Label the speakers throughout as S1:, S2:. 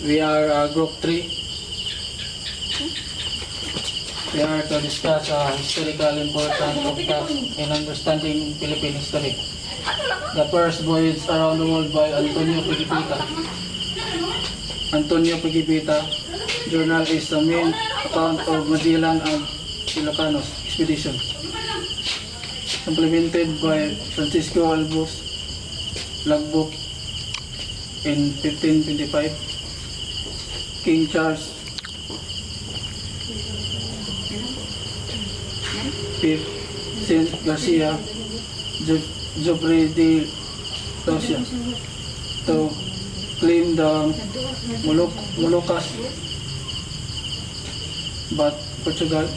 S1: We are group 3. We are to discuss historical importance of facts in understanding Philippine history. The first voyage around the world by Antonio Pigaffeta. Antonio Pigaffeta journal is the main account of Magellan and Ilocanos expedition, supplemented by Francisco Albu's logbook in 1525. King Charles V, Saint Garcia, Joffre de Rosia to claim the Moluccas, but Portugal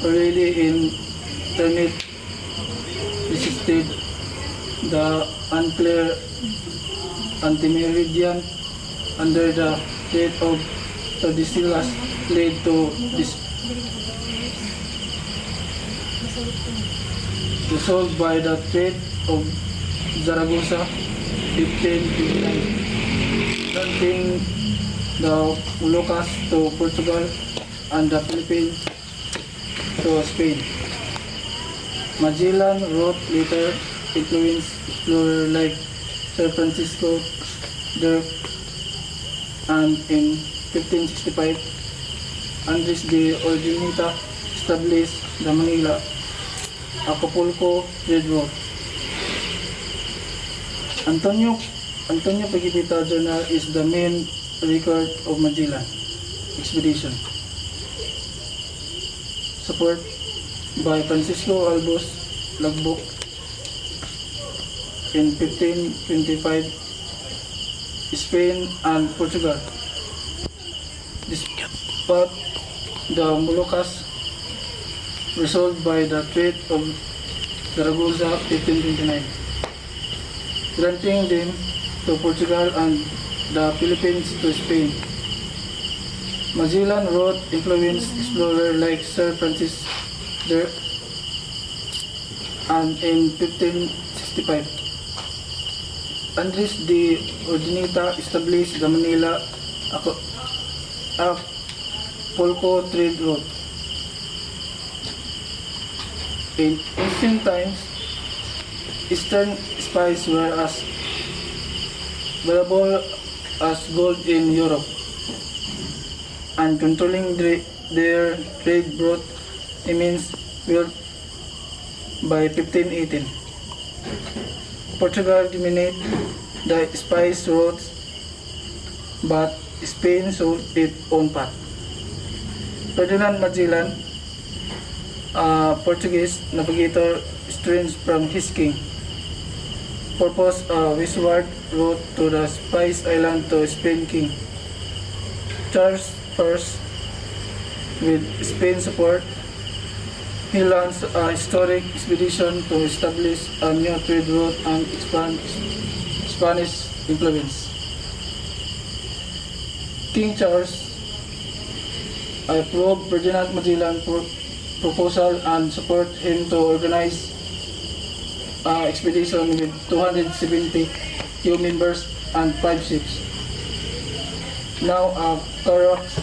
S1: already in Ternate resisted the unclear anti-meridian under the threat of Tordesillas led to this resolved by the Treaty of Zaragoza 1559, granting the Moluccas to Portugal and the Philippines to Spain. Magellan wrote later influenced explorers like Sir Francisco Drake, and in 1565 Andres de Ordaneta established the Manila Acapulco trade route. Antonio Pigaffeta journal is the main record of Magellan expedition. Support by Francisco Albu's logbook in 1525, Spain and Portugal. Despite the Moluccas resolved by the Treaty of Zaragoza 1529, granting them to Portugal and the Philippines to Spain. Magellan wrote influenced explorers like Sir Francis Drake, and in 1565 Andres de Ordaneta established the Manila Acapulco trade route. In ancient times, Eastern spices were as valuable as gold in Europe, and controlling their trade brought immense wealth by 1518. Portugal dominated the spice routes, but Spain sold its own path. Ferdinand Magellan, a Portuguese navigator, estranged from his king, proposed a westward route to the Spice Island to Spain king Charles I. With Spain's support, he launched a historic expedition to establish a new trade route and expand Spanish influence. King Charles approved Ferdinand Magellan's proposal and support him to organize an expedition with 270 crew members and 5 ships. Now carracks,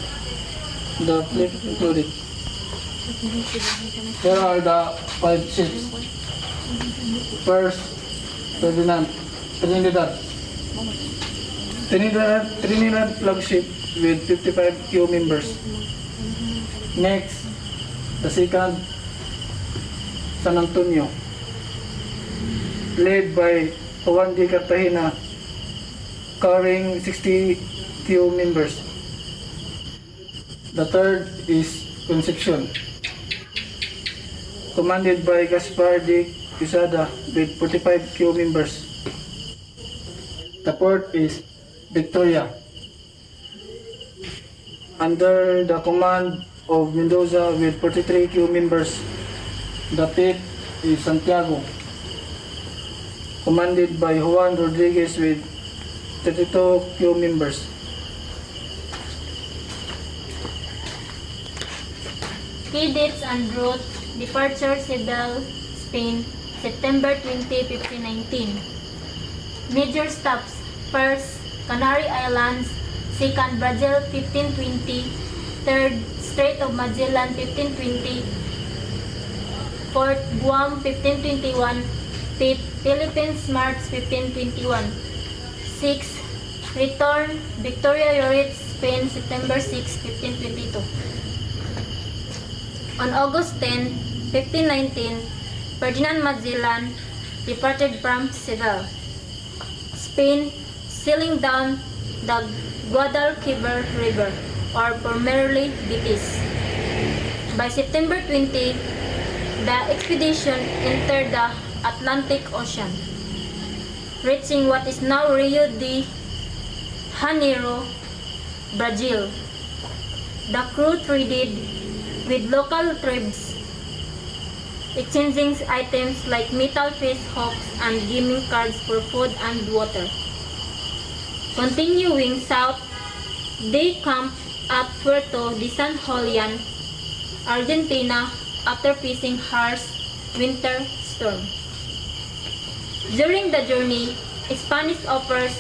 S1: the fleet included. Here are the 5 ships. First, Trinidad flagship with 55 crew members. Next, the second, San Antonio, led by Juan de Cartagena, carrying 60 crew members. The third is Concepcion, commanded by Gaspar de Quesada with 45 crew members. The fourth is Victoria, under the command of Mendoza with 43 crew members. The fifth is Santiago, commanded by Juan Rodriguez with 32 crew members.
S2: Key dates and route: departure Seville, Spain, September 20, 1519. Major stops: first, Canary Islands, Second, Brazil 1520. Third, Strait of Magellan 1520. Fourth, Guam 1521. Fifth, Philippines March 1521. Sixth, return Victoria Lloret, Spain September 6, 1522. On August 10, 1519, Ferdinand Magellan departed from Seville, Spain, sailing down the Guadalquivir River, or formerly Betis. By September 20, the expedition entered the Atlantic Ocean, reaching what is now Rio de Janeiro, Brazil. The crew traded with local tribes, exchanging items like metal fish hooks and gaming cards for food and water. Continuing south, they camped at Puerto de San Julian, Argentina, after facing harsh winter storm. During the journey, Spanish officers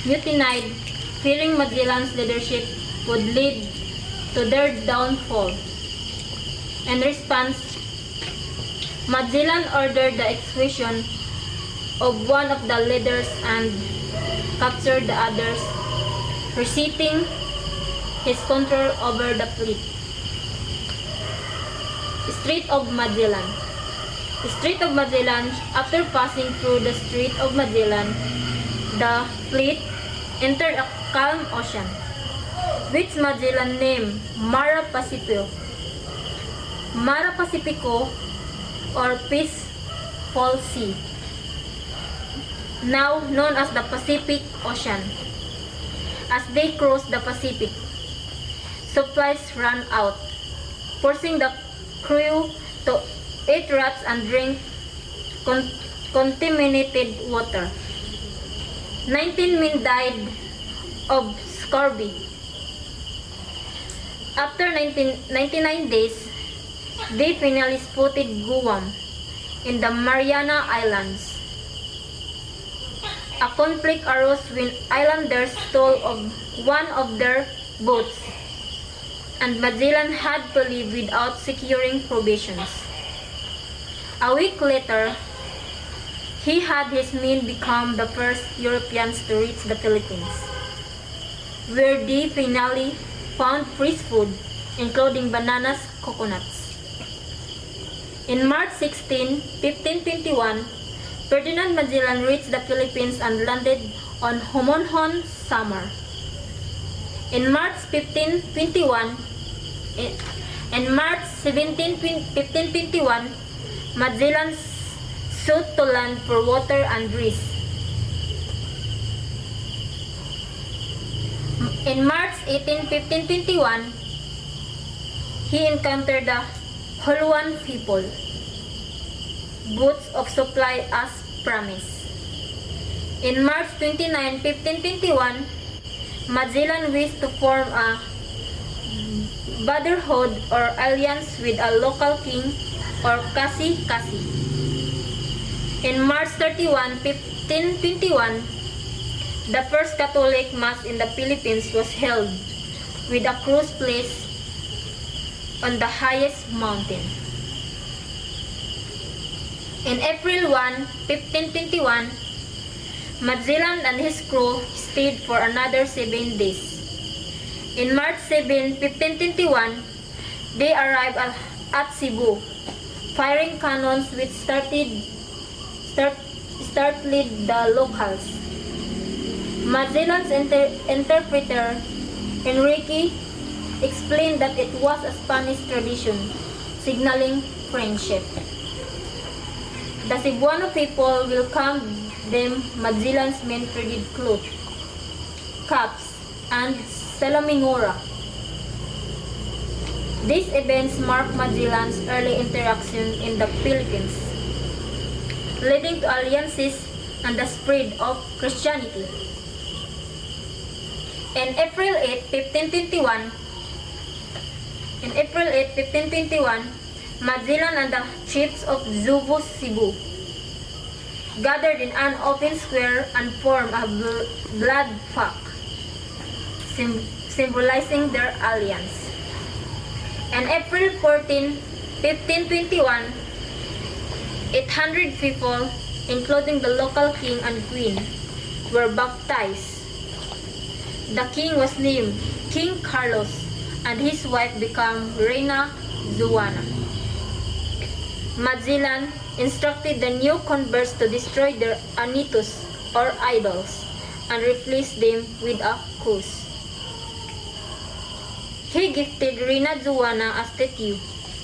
S2: mutinied, fearing Magellan's leadership would lead to their downfall. In response, Magellan ordered the execution of one of the leaders and captured the others, resetting his control over the fleet. Strait of Magellan. The Strait of Magellan. After passing through the Strait of Magellan, the fleet entered a calm ocean, which Magellan named Mare Pacifico. Mare Pacifico, or Peaceful Sea, now known as the Pacific Ocean. As they crossed the Pacific, supplies ran out, forcing the crew to eat rats and drink contaminated water. 19 men died of scurvy. After 99 days, they finally spotted Guam in the Mariana Islands. A conflict arose when islanders stole one of their boats, and Magellan had to leave without securing provisions. A week later, he had his men become the first Europeans to reach the Philippines, where they finally found fresh food, including bananas, coconuts. In March 16, 1521, Ferdinand Magellan reached the Philippines and landed on Homonhon, Samar. In March 1521, in March 1521, Magellan sought to land for water and rest. In March 18, 1521, he encountered the Huluan people, boats of supply as promised. In March 29, 1521, Magellan wished to form a brotherhood or alliance with a local king or kasi-kasi. In March 31, 1521, the first Catholic Mass in the Philippines was held with a cross placed on the highest mountain. In April 1, 1521, Magellan and his crew stayed for another 7 days. In March 7, 1521, they arrived at Cebu, firing cannons which startled the locals. Magellan's interpreter, Enrique, explained that it was a Spanish tradition, signaling friendship. The Cebuano people welcomed them. Magellan's men traded clothes, caps, and salamingora. These events marked Magellan's early interaction in the Philippines, leading to alliances and the spread of Christianity. In April 8, 1521, Magellan and the chiefs of Zubu, Cebu gathered in an open square and formed a blood pact, symbolizing their alliance. On April 14, 1521, 800 people, including the local king and queen, were baptized. The king was named King Carlos, and his wife became Reina Juana. Magellan instructed the new converts to destroy their anitos or idols and replace them with a cross. He gifted Reina Juana a statue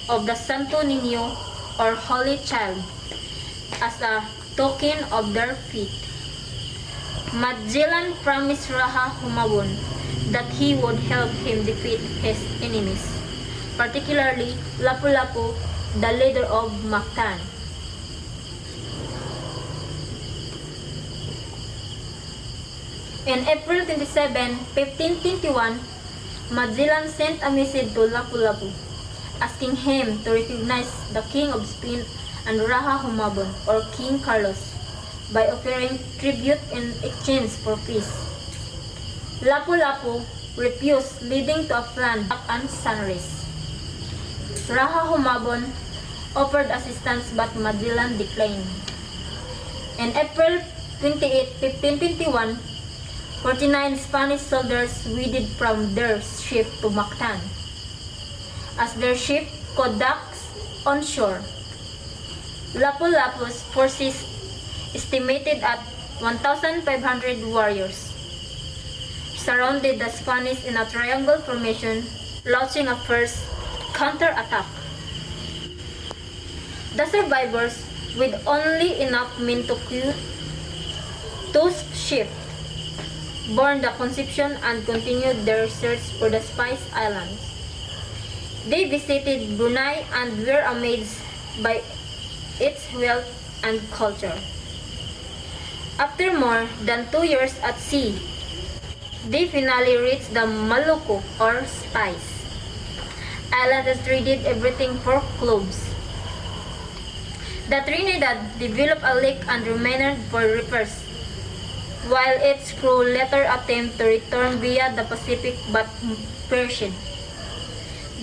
S2: of the Santo Niño or Holy Child as a token of their faith. Magellan promised Raja Humabon that he would help him defeat his enemies, particularly Lapu-Lapu, the leader of Mactan. In April 27, 1521, Magellan sent a message to Lapu-Lapu, asking him to recognize the King of Spain and Raja Humabon, or King Carlos, by offering tribute in exchange for peace. Lapu-Lapu refused, leading to a planned attack and sunrise. Raja Humabon offered assistance, but Magellan declined. In April 28, 1521, 49 Spanish soldiers waded from their ship to Mactan. As their ship could dock on shore, Lapu-Lapu's forces, estimated at 1,500 warriors, surrounded the Spanish in a triangle formation, launching a first counter-attack. The survivors, with only enough men to crew two ships, burned the Concepcion and continued their search for the Spice Islands. They visited Brunei and were amazed by its wealth and culture. After more than 2 years at sea, they finally reached the Maluku or Spice Island and traded everything for cloves. The Trinidad developed a leak and remained for repairs, while its crew later attempted to return via the Pacific but perished.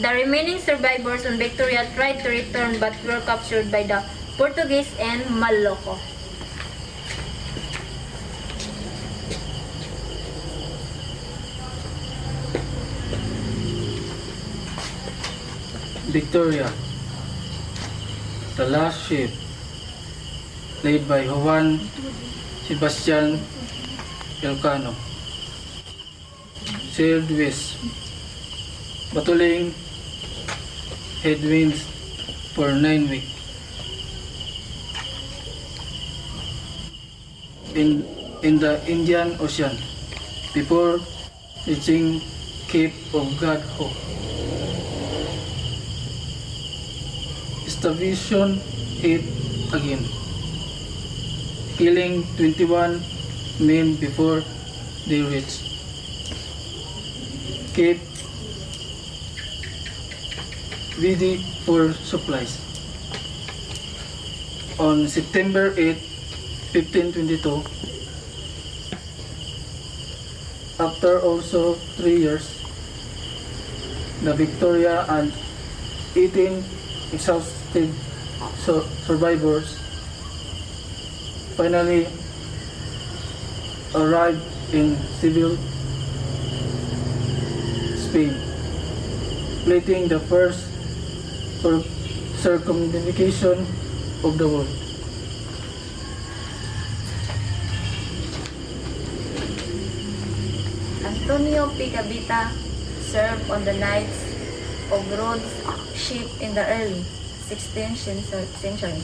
S2: The remaining survivors on Victoria tried to return but were captured by the Portuguese and Malacca.
S1: Victoria, the last ship, led by Juan Sebastian Elcano, sailed west, battling headwinds for 9 weeks. In the Indian Ocean, before reaching Cape of God Hope. Starvation hit again, killing 21 men before they reached Cape Verde for supplies. On September 8, 1522, after also 3 years, the Victoria and 18 exhausted survivors finally arrived in Seville, Spain, completing the first circumnavigation of the world.
S3: Antonio Pigaffeta served on the Knights of Rhodes ship in the early 16th century.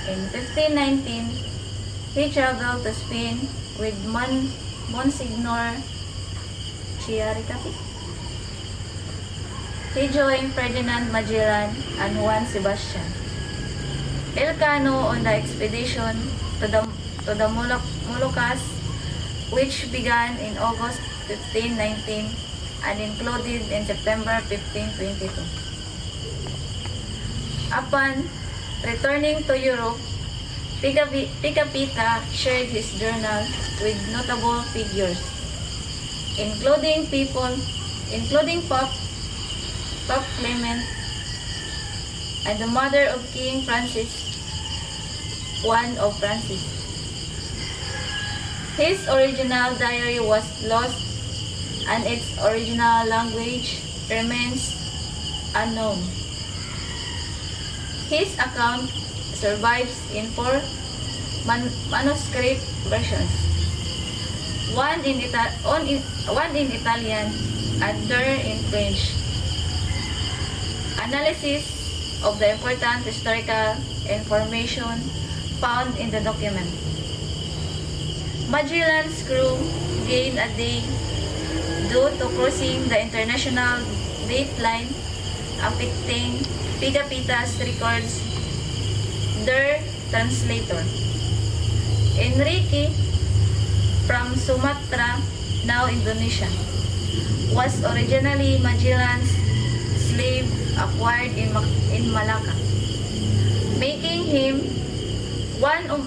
S3: In 1519, he traveled to Spain with Monsignor Chiaricati. He joined Ferdinand Magellan and Juan Sebastian Elcano on the expedition to the Moluccas, which began in August 1519 and included in September 1522. Upon returning to Europe, Pigaffeta shared his journal with notable figures, including Pope Clement and the mother of King Francis I of Francis. His original diary was lost and its original language remains unknown. His account survives in four manuscript versions, one in Italian and third in French. Analysis of the important historical information found in the document. Magellan's crew gained a day due to crossing the international date line, affecting pigaffeta's records. Their translator, Enrique from Sumatra, now Indonesia, was originally Magellan's slave acquired in Malacca, making him one of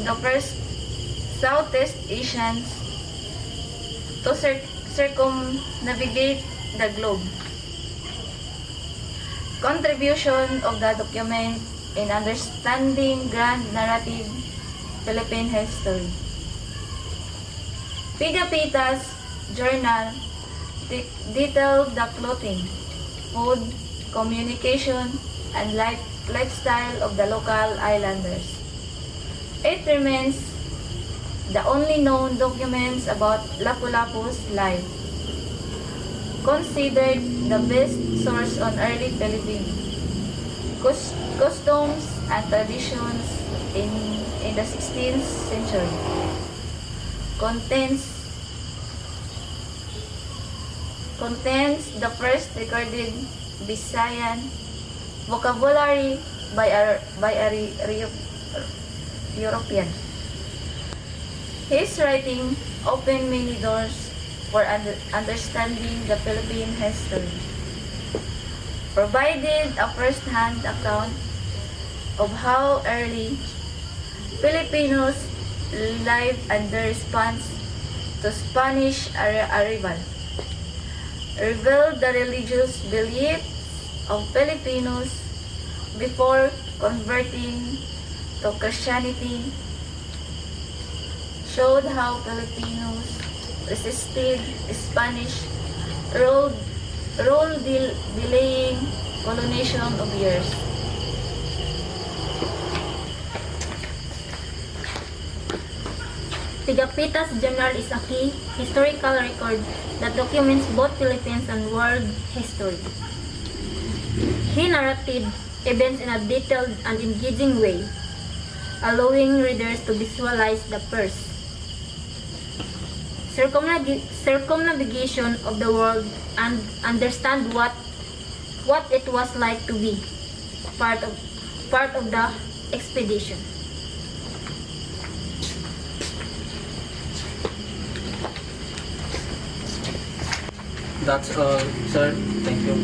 S3: the first Southeast Asians to circumnavigate the globe. Contribution of the document in understanding grand narrative Philippine history. Pigaffeta's journal detailed the clothing, food, communication, and lifestyle of the local islanders. It remains the only known documents about Lapu-Lapu's life, considered the best source on early Philippine customs and traditions in the 16th century. Contains the first recorded Visayan vocabulary by a European. His writing opened many doors for understanding the Philippine history, provided a first-hand account of how early Filipinos lived and their response to Spanish arrival, revealed the religious beliefs of Filipinos before converting to Christianity, showed how Filipinos resisted Spanish rule delaying colonization of years.
S2: Pigaffeta's journal is a key historical record that documents both Philippines and world history. He narrated events in a detailed and engaging way, allowing readers to visualize the first circumnavigation of the world and understand what it was like to be part of the expedition.
S1: That's all, sir. Thank you.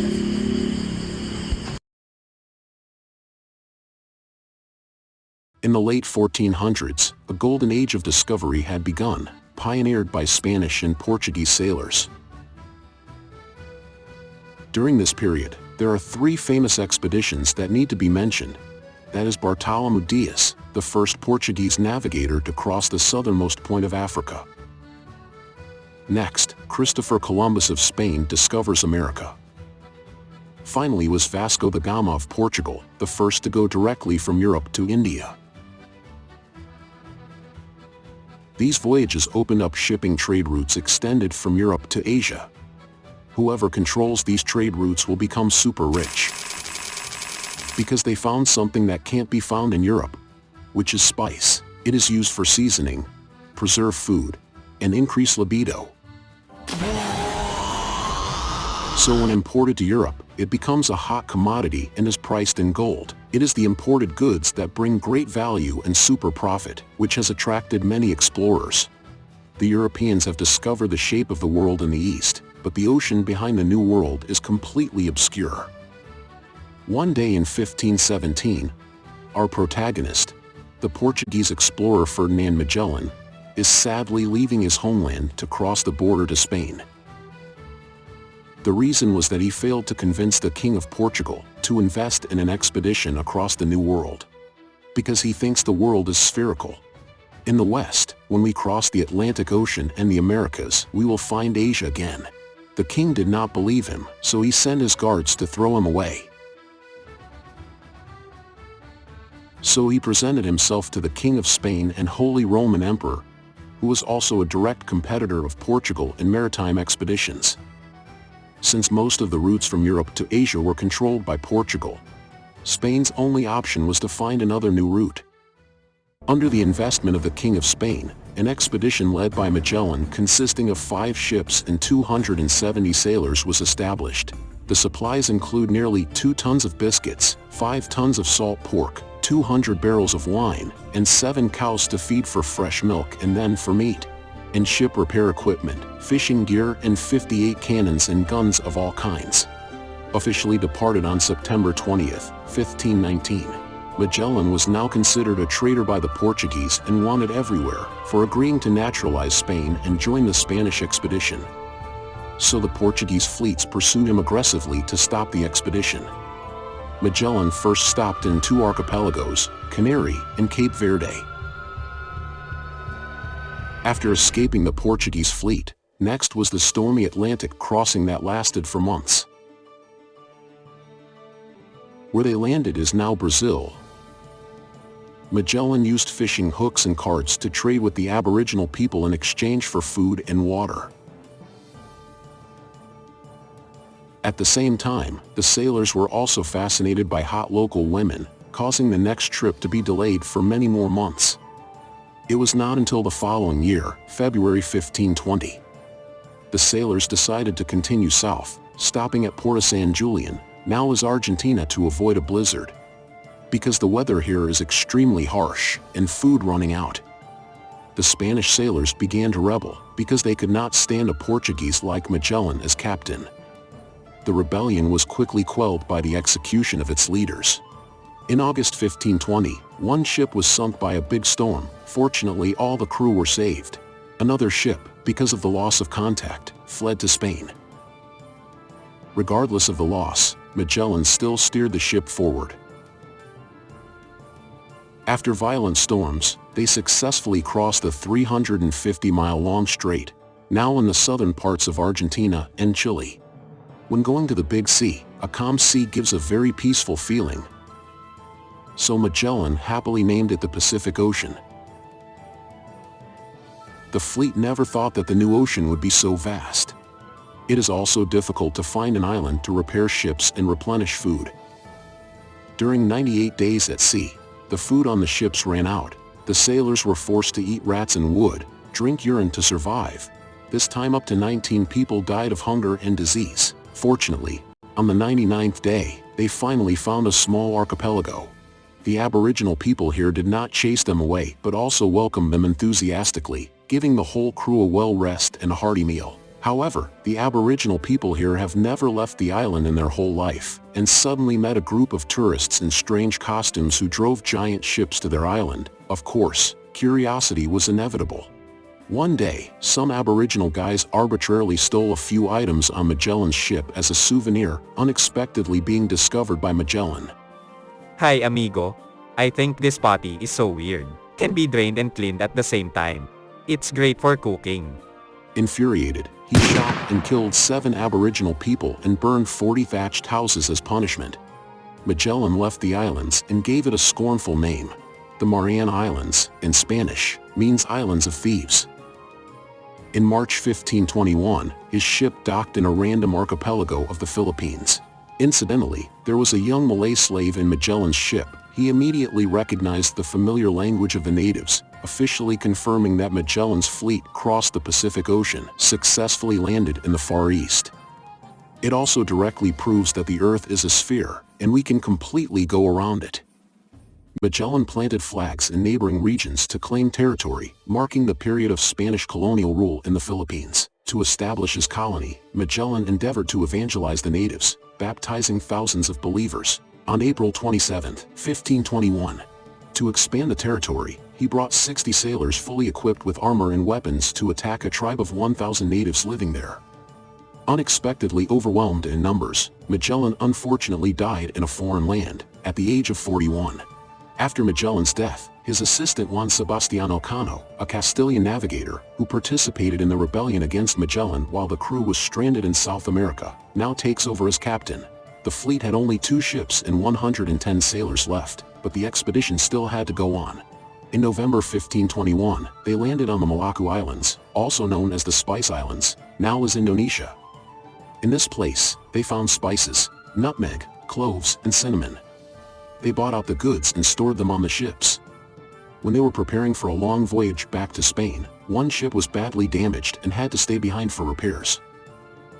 S4: In the late 1400s, a golden age of discovery had begun, pioneered by Spanish and Portuguese sailors. During this period, there are three famous expeditions that need to be mentioned. That is Bartolomé Dias, the first Portuguese navigator to cross the southernmost point of Africa. Next, Christopher Columbus of Spain discovers America. Finally was Vasco da Gama of Portugal, the first to go directly from Europe to India. These voyages opened up shipping trade routes extended from Europe to Asia. Whoever controls these trade routes will become super rich, because they found something that can't be found in Europe, which is spice. It is used for seasoning, preserve food, and increase libido. So when imported to Europe, it becomes a hot commodity and is priced in gold. It is the imported goods that bring great value and super profit, which has attracted many explorers. The Europeans have discovered the shape of the world in the east, but the ocean behind the New World is completely obscure. One day in 1517, our protagonist, the Portuguese explorer Ferdinand Magellan, is sadly leaving his homeland to cross the border to Spain. The reason was that he failed to convince the King of Portugal to invest in an expedition across the New World, because he thinks the world is spherical. In the West, when we cross the Atlantic Ocean and the Americas, we will find Asia again. The king did not believe him, so he sent his guards to throw him away. So he presented himself to the King of Spain and Holy Roman Emperor, who was also a direct competitor of Portugal in maritime expeditions. Since most of the routes from Europe to Asia were controlled by Portugal, Spain's only option was to find another new route. Under the investment of the King of Spain, an expedition led by Magellan consisting of 5 ships and 270 sailors was established. The supplies include nearly 2 tons of biscuits, 5 tons of salt pork, 200 barrels of wine, and 7 cows to feed for fresh milk and then for meat, and ship repair equipment, fishing gear, and 58 cannons and guns of all kinds. Officially departed on September 20th, 1519. Magellan was now considered a traitor by the Portuguese and wanted everywhere for agreeing to naturalize Spain and join the Spanish expedition. So the Portuguese fleets pursued him aggressively to stop the expedition. Magellan first stopped in 2 archipelagos, Canary and Cape Verde. After escaping the Portuguese fleet, next was the stormy Atlantic crossing that lasted for months. Where they landed is now Brazil. Magellan used fishing hooks and carts to trade with the Aboriginal people in exchange for food and water. At the same time, the sailors were also fascinated by hot local women, causing the next trip to be delayed for many more months. It was not until the following year, February 1520. The sailors decided to continue south, stopping at Porto San Julian, now as Argentina, to avoid a blizzard, because the weather here is extremely harsh and food running out. The Spanish sailors began to rebel because they could not stand a Portuguese like Magellan as captain. The rebellion was quickly quelled by the execution of its leaders. In August 1520, one ship was sunk by a big storm. Fortunately, all the crew were saved. Another ship, because of the loss of contact, fled to Spain. Regardless of the loss, Magellan still steered the ship forward. After violent storms, they successfully crossed the 350-mile-long strait, now in the southern parts of Argentina and Chile. When going to the big sea, a calm sea gives a very peaceful feeling. So Magellan happily named it the Pacific Ocean. The fleet never thought that the new ocean would be so vast. It is also difficult to find an island to repair ships and replenish food. During 98 days at sea, the food on the ships ran out. The sailors were forced to eat rats and wood, drink urine to survive. This time up to 19 people died of hunger and disease. Fortunately, on the 99th day, they finally found a small archipelago. The Aboriginal people here did not chase them away but also welcomed them enthusiastically, giving the whole crew a well-rest and a hearty meal. However, the Aboriginal people here have never left the island in their whole life, and suddenly met a group of tourists in strange costumes who drove giant ships to their island. Of course, curiosity was inevitable. One day, some Aboriginal guys arbitrarily stole a few items on Magellan's ship as a souvenir, unexpectedly being discovered by Magellan.
S5: Hi amigo. I think this potty is so weird. Can be drained and cleaned at the same time. It's great for cooking.
S4: Infuriated, he shot and killed 7 Aboriginal people and burned 40 thatched houses as punishment. Magellan left the islands and gave it a scornful name. The Mariana Islands, in Spanish, means Islands of Thieves. In March 1521, his ship docked in a random archipelago of the Philippines. Incidentally, there was a young Malay slave in Magellan's ship. He immediately recognized the familiar language of the natives, officially confirming that Magellan's fleet crossed the Pacific Ocean, successfully landed in the Far East. It also directly proves that the Earth is a sphere, and we can completely go around it. Magellan planted flags in neighboring regions to claim territory, marking the period of Spanish colonial rule in the Philippines. To establish his colony, Magellan endeavored to evangelize the natives, baptizing thousands of believers. On April 27, 1521, to expand the territory, he brought 60 sailors fully equipped with armor and weapons to attack a tribe of 1,000 natives living there. Unexpectedly overwhelmed in numbers, Magellan unfortunately died in a foreign land, at the age of 41. After Magellan's death, his assistant Juan Sebastián Elcano, a Castilian navigator, who participated in the rebellion against Magellan while the crew was stranded in South America, now takes over as captain. The fleet had only 2 ships and 110 sailors left, but the expedition still had to go on. In November 1521, they landed on the Molucca Islands, also known as the Spice Islands, now as Indonesia. In this place, they found spices, nutmeg, cloves, and cinnamon. They bought out the goods and stored them on the ships. When they were preparing for a long voyage back to Spain, one ship was badly damaged and had to stay behind for repairs.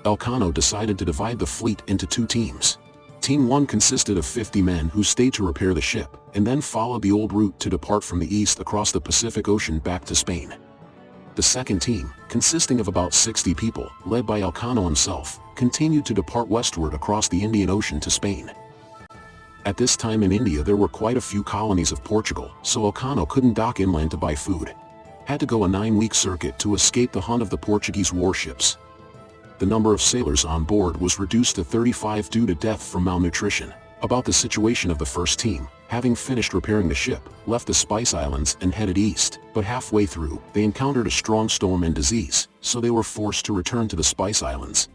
S4: Elcano decided to divide the fleet into 2 teams. Team 1 consisted of 50 men who stayed to repair the ship, and then followed the old route to depart from the east across the Pacific Ocean back to Spain. The second team, consisting of about 60 people, led by Elcano himself, continued to depart westward across the Indian Ocean to Spain. At this time in India there were quite a few colonies of Portugal, so Elcano couldn't dock inland to buy food. Had to go a 9-week circuit to escape the hunt of the Portuguese warships. The number of sailors on board was reduced to 35 due to death from malnutrition. About the situation of the first team, having finished repairing the ship, left the Spice Islands and headed east, but halfway through, they encountered a strong storm and disease, so they were forced to return to the Spice Islands.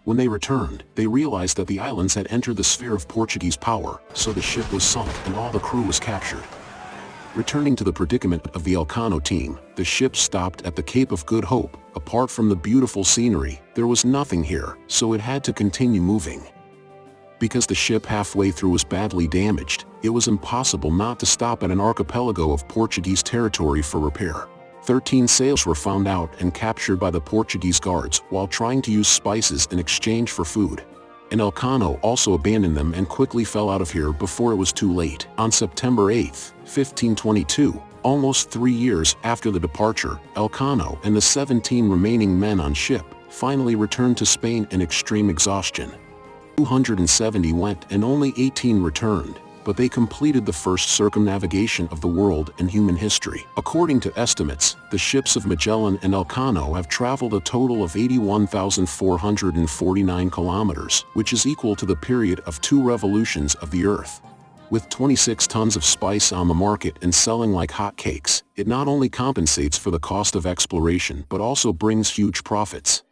S4: When they returned, they realized that the islands had entered the sphere of Portuguese power, so the ship was sunk and all the crew was captured. Returning to the predicament of the Elcano team, the ship stopped at the Cape of Good Hope. Apart from the beautiful scenery, there was nothing here, so it had to continue moving. Because the ship halfway through was badly damaged, it was impossible not to stop at an archipelago of Portuguese territory for repair. 13 sailors were found out and captured by the Portuguese guards while trying to use spices in exchange for food. And Elcano also abandoned them and quickly fell out of here before it was too late. On September 8, 1522, almost 3 years after the departure, Elcano and the 17 remaining men on ship finally returned to Spain in extreme exhaustion. 270 went and only 18 returned, but they completed the first circumnavigation of the world in human history. According to estimates, the ships of Magellan and Elcano have traveled a total of 81,449 kilometers, which is equal to the period of 2 revolutions of the Earth. With 26 tons of spice on the market and selling like hotcakes, it not only compensates for the cost of exploration but also brings huge profits.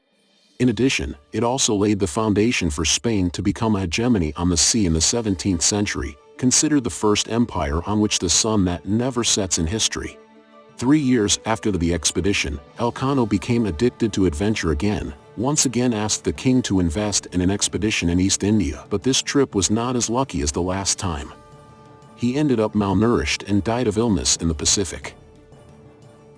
S4: In addition, it also laid the foundation for Spain to become a hegemony on the sea in the 17th century, considered the first empire on which the sun that never sets in history. 3 years after the expedition, Elcano became addicted to adventure again, once again asked the king to invest in an expedition in East India, but this trip was not as lucky as the last time. He ended up malnourished and died of illness in the Pacific.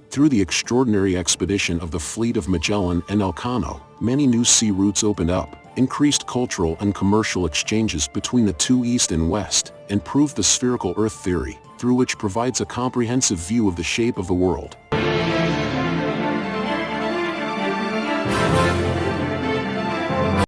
S4: Through the extraordinary expedition of the fleet of Magellan and Elcano, many new sea routes opened up, increased cultural and commercial exchanges between the 2 east and west, and proved the spherical Earth theory, through which provides a comprehensive view of the shape of the world.